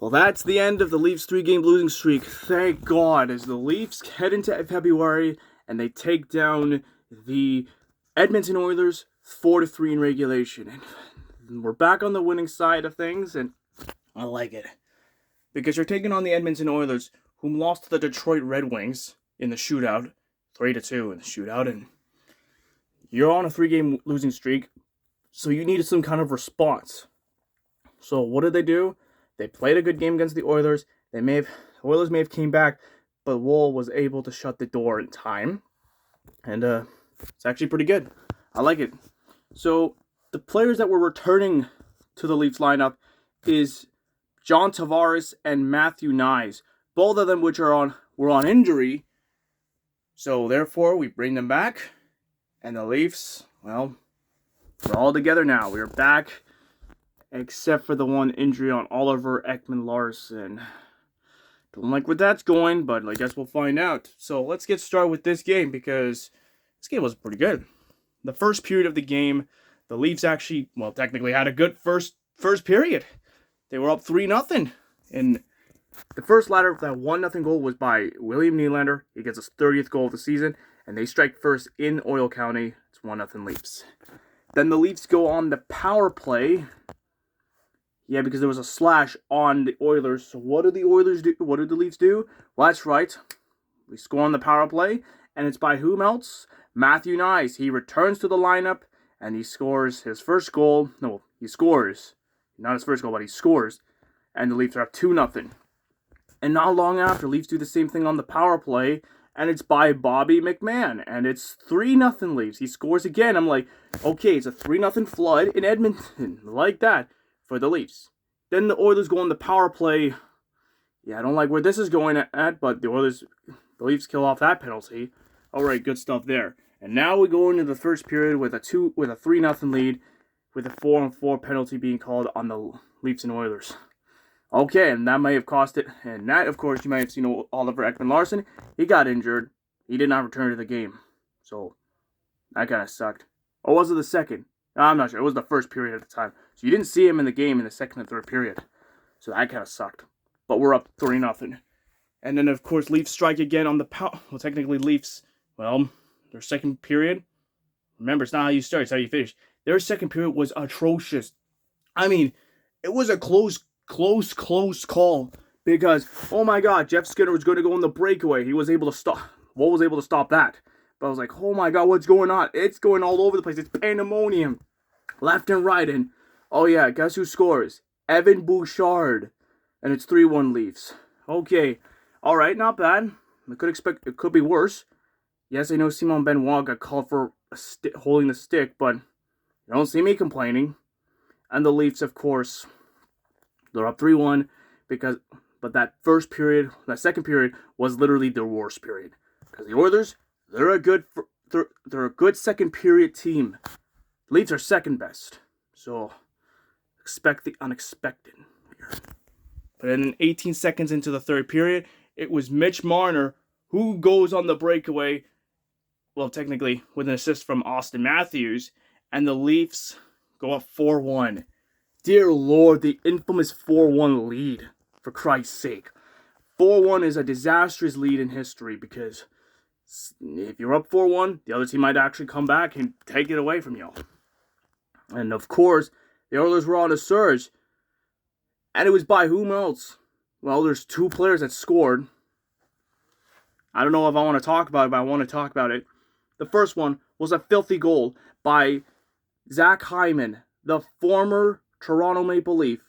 Well, that's the end of the Leafs 3-game losing streak. Thank God, as the Leafs head into February and they take down the Edmonton Oilers 4-3 in regulation. And we're back on the winning side of things, and I like it. Because you're taking on the Edmonton Oilers, whom lost to the Detroit Red Wings in the shootout, 3-2 in the shootout, and you're on a 3-game losing streak, so you needed some kind of response. So what did they do? They played a good game against the Oilers. The Oilers may have came back, but Woll was able to shut the door in time. And it's actually pretty good. I like it. So the players that were returning to the Leafs lineup is John Tavares and Matthew Knies. Both of them were on injury. So therefore we bring them back. And the Leafs, well, we're all together now. We're back. Except for the one injury on Oliver Ekman-Larsson. Don't like where that's going, but I guess we'll find out. So let's get started with this game, because this game was pretty good. The first period of the game, the Leafs actually, well, technically had a good first period. They were up 3-0. And the first ladder, that 1-0 goal was by William Nylander. He gets his 30th goal of the season, and they strike first in Oil County. It's 1-0 Leafs. Then the Leafs go on the power play. Yeah, because there was a slash on the Oilers. So what did the Oilers do? What did the Leafs do? Well, that's right. We score on the power play, and it's by whom else? Matthew Knies. He returns to the lineup, and he scores his first goal. No, he scores. Not his first goal, but he scores. And the Leafs are up 2-0. And not long after, Leafs do the same thing on the power play, and it's by Bobby McMahon. And it's 3-0 Leafs. He scores again. I'm like, okay, it's a 3-0 flood in Edmonton. Like that. For the Leafs. Then the Oilers go on the power play. Yeah, I don't like where this is going at, but the Leafs kill off that penalty. Alright, good stuff there. And now we go into the first period with a 3-0 lead, with a 4-on-4 penalty being called on the Leafs and Oilers. Okay, and that may have cost it. And that, of course, you might have seen Oliver Ekman-Larsson. He got injured. He did not return to the game. So, that kind of sucked. Or was it the second? I'm not sure. It was the first period at the time. So you didn't see him in the game in the second and third period. So that kind of sucked. But we're up 3-0. And then, of course, Leafs strike again on the power. Well, technically, Leafs, well, their second period. Remember, it's not how you start, it's how you finish. Their second period was atrocious. I mean, it was a close call. Because, oh my God, Jeff Skinner was going to go on the breakaway. He was able to stop. Woll was able to stop that. But I was like, oh my God, what's going on? It's going all over the place. It's pandemonium. Left and right. And, oh yeah, guess who scores? Evan Bouchard. And it's 3-1 Leafs. Okay. Alright, not bad. It could be worse. Yes, I know Simon Benoit got called for holding the stick, but you don't see me complaining. And the Leafs, of course, they're up 3-1 but that second period was literally their worst period. Because the Oilers, they're a good second period team. The Leafs are second best. So expect the unexpected here. But then 18 seconds into the third period, it was Mitch Marner who goes on the breakaway. Well, technically with an assist from Austin Matthews, and the Leafs go up 4-1. Dear Lord, the infamous 4-1 lead, for Christ's sake. 4-1 is a disastrous lead in history, because if you're up 4-1, the other team might actually come back and take it away from you. And of course, the Oilers were on a surge. And it was by whom else? Well, there's two players that scored. I don't know if I want to talk about it, but I want to talk about it. The first one was a filthy goal by Zach Hyman, the former Toronto Maple Leaf.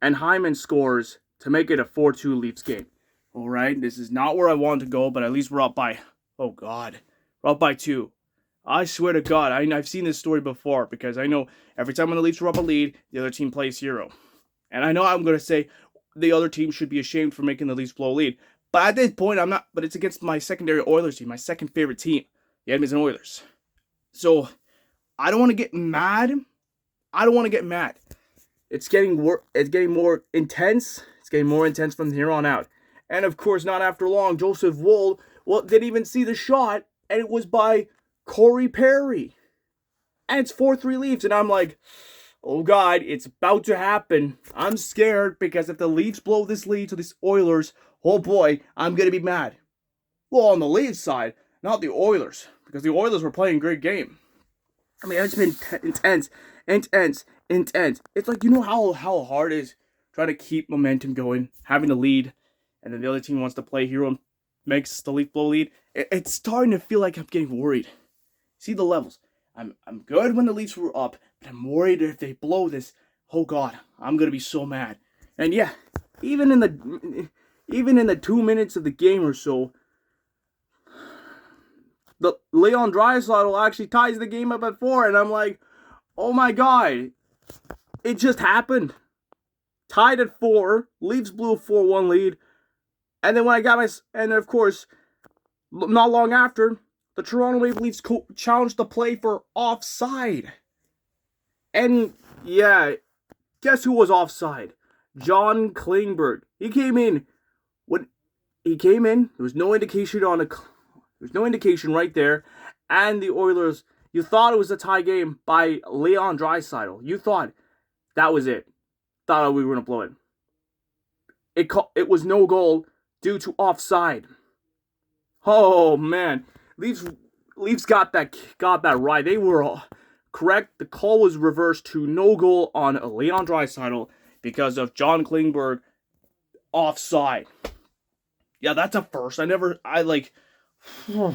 And Hyman scores to make it a 4-2 Leafs game. Alright, this is not where I wanted to go, but at least we're up by, oh God, we're up by 2. I swear to God, I've seen this story before, because I know every time when the Leafs are up a lead, the other team plays hero. And I know I'm going to say the other team should be ashamed for making the Leafs blow a lead. But at this point, I'm not, but it's against my secondary Oilers team, my second favorite team, the Edmonton Oilers. So, I don't want to get mad. It's getting more intense. It's getting more intense from here on out. And of course, not after long, Joseph Woll, didn't even see the shot, and it was by Corey Perry. And it's 4-3 Leafs, and I'm like, Oh God, it's about to happen. I'm scared because if the Leafs blow this lead to the Oilers, oh boy, I'm gonna be mad. Well, on the Leafs side, not the Oilers, because the Oilers were playing a great game. I mean, it's been intense. It's like, you know how hard it is trying to keep momentum going, having the lead, and then the other team wants to play hero and makes the Leaf blow lead. It's starting to feel like I'm getting worried. See the levels. I'm good when the Leafs were up, but I'm worried if they blow this. Oh God, I'm gonna be so mad. And yeah, even in the 2 minutes of the game or so, the Leon Draisaitl actually ties the game up at 4, and I'm like, oh my God, it just happened. Tied at 4, Leafs blew a 4-1 lead, and then when I got and then of course, not long after, the Toronto Maple Leafs challenged the play for offside. And yeah, guess who was offside? John Klingberg. He came in. There was no indication right there. And the Oilers, you thought it was a tie game by Leon Draisaitl. You thought that was it. Thought we were going to blow it. It was no goal due to offside. Oh man, Leafs got that right. They were correct. The call was reversed to no goal on Leon Draisaitl because of John Klingberg offside. Yeah, that's a first. I never knew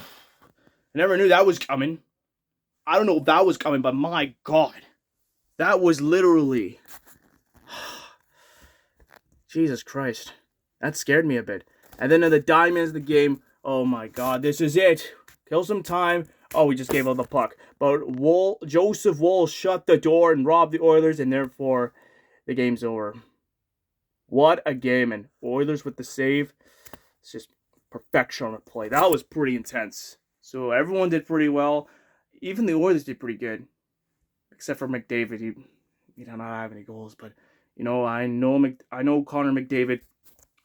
that was coming. I don't know if that was coming, but my God, that was literally Jesus Christ. That scared me a bit. And then in the dying minutes of the game, oh my God, this is it. Kill some time. Oh, we just gave up the puck. But Joseph Woll shut the door and robbed the Oilers, and therefore the game's over. What a game. And Oilers with the save. It's just perfection on the play. That was pretty intense. So everyone did pretty well. Even the Oilers did pretty good. Except for McDavid. He did not have any goals. But, I know Connor McDavid.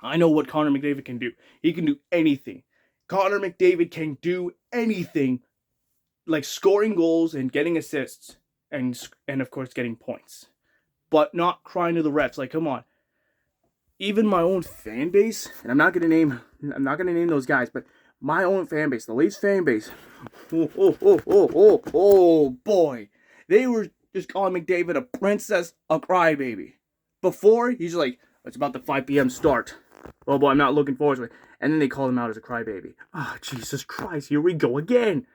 I know what Connor McDavid can do. He can do anything. Connor McDavid can do anything, like scoring goals and getting assists and of course getting points, but not crying to the refs. Like, come on. Even my own fan base, and I'm not gonna name those guys, but my own fan base, the Leafs fan base. Oh boy, they were just calling McDavid a princess, a crybaby. Before he's like, it's about the 5 p.m. start. Oh boy, I'm not looking forward to it. And then they called him out as a crybaby. Oh, Jesus Christ, here we go again.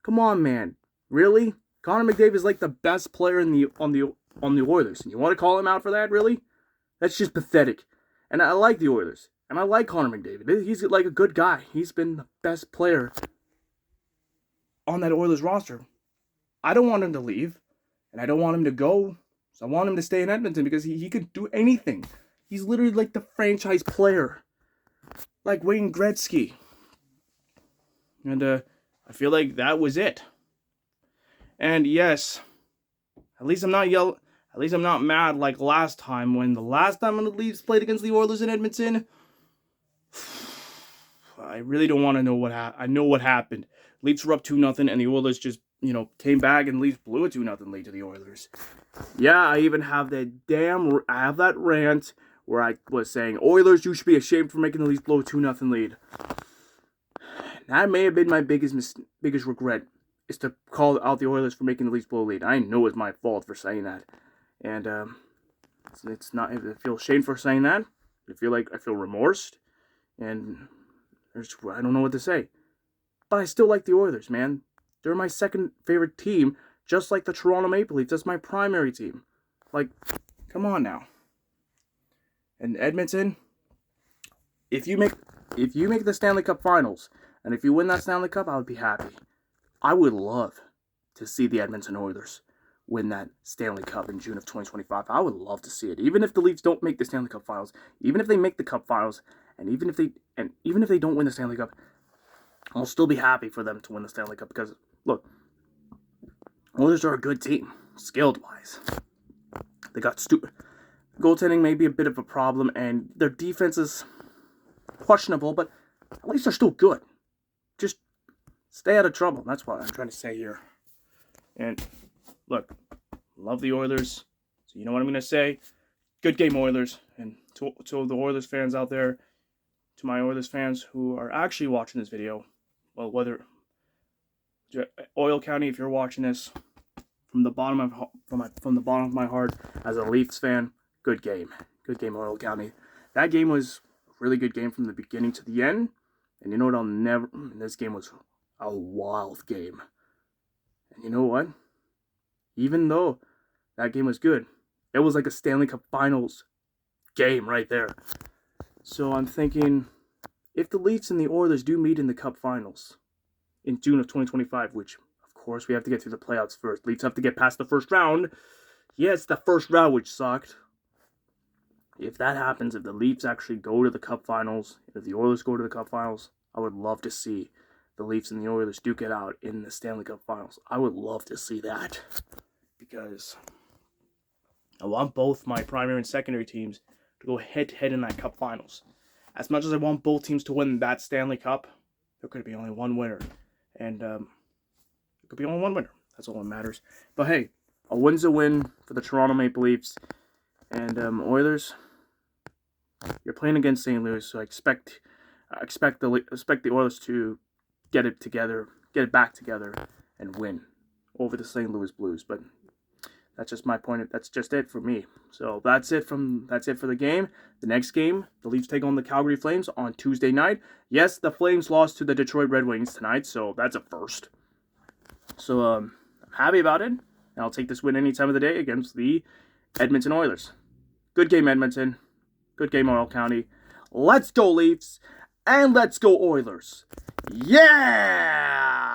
Come on, man. Really? Connor McDavid is like the best player on the Oilers. And you want to call him out for that, really? That's just pathetic. And I like the Oilers. And I like Connor McDavid. He's like a good guy. He's been the best player on that Oilers roster. I don't want him to leave. And I don't want him to go. So I want him to stay in Edmonton because he could do anything. He's literally like the franchise player. Like Wayne Gretzky. And I feel like that was it. And yes, at least I'm not mad like last time when the Leafs played against the Oilers in Edmonton. I really don't want to know I know what happened. Leafs were up 2-0 and the Oilers just, came back and Leafs blew a 2-0 lead to the Oilers. Yeah, I even have that rant where I was saying, Oilers, you should be ashamed for making the Leafs blow a 2-0 lead. That may have been my biggest regret, is to call out the Oilers for making the Leafs blow a lead. I know it's my fault for saying that. And it's not, I feel ashamed for saying that. I feel remorsed. And I don't know what to say. But I still like the Oilers, man. They're my second favorite team, just like the Toronto Maple Leafs. That's my primary team. Like, come on now. And Edmonton, if you make the Stanley Cup Finals, and if you win that Stanley Cup, I would be happy. I would love to see the Edmonton Oilers win that Stanley Cup in June of 2025. I would love to see it. Even if the Leafs don't make the Stanley Cup Finals, even if they make the Cup Finals, and even if they don't win the Stanley Cup, I'll still be happy for them to win the Stanley Cup because, look, Oilers are a good team, skilled-wise. They got goaltending may be a bit of a problem, and their defense is questionable, but at least they're still good. Just stay out of trouble. That's what I'm trying to say here. And look, love the Oilers. So you know what I'm going to say? Good game, Oilers. And to the Oilers fans out there, to my Oilers fans who are actually watching this video, well, whether Oil County, if you're watching this, from the bottom of my heart, as a Leafs fan, good game, Oil County. That game was a really good game from the beginning to the end, and you know what? This game was a wild game, and you know what? Even though that game was good, it was like a Stanley Cup Finals game right there. So I'm thinking, if the Leafs and the Oilers do meet in the Cup Finals in June of 2025, which, of course, we have to get through the playoffs first. Leafs have to get past the first round. Yes, the first round, which sucked. If that happens, if the Leafs actually go to the Cup Finals, if the Oilers go to the Cup Finals, I would love to see the Leafs and the Oilers duke it out in the Stanley Cup Finals. I would love to see that, because I want both my primary and secondary teams to go head-to-head in that Cup Finals. As much as I want both teams to win that Stanley Cup, there could be only one winner. And there could be only one winner. That's all that matters. But hey, a win's a win for the Toronto Maple Leafs. And Oilers, you're playing against St. Louis, so I expect the Oilers to get it back together, and win over the St. Louis Blues. But that's just my point. That's just it for me. So that's it for the game. The next game, the Leafs take on the Calgary Flames on Tuesday night. Yes, the Flames lost to the Detroit Red Wings tonight, so that's a first. So I'm happy about it. And I'll take this win any time of the day against the Edmonton Oilers. Good game, Edmonton. Good game, Oil County. Let's go, Leafs, and let's go, Oilers. Yeah!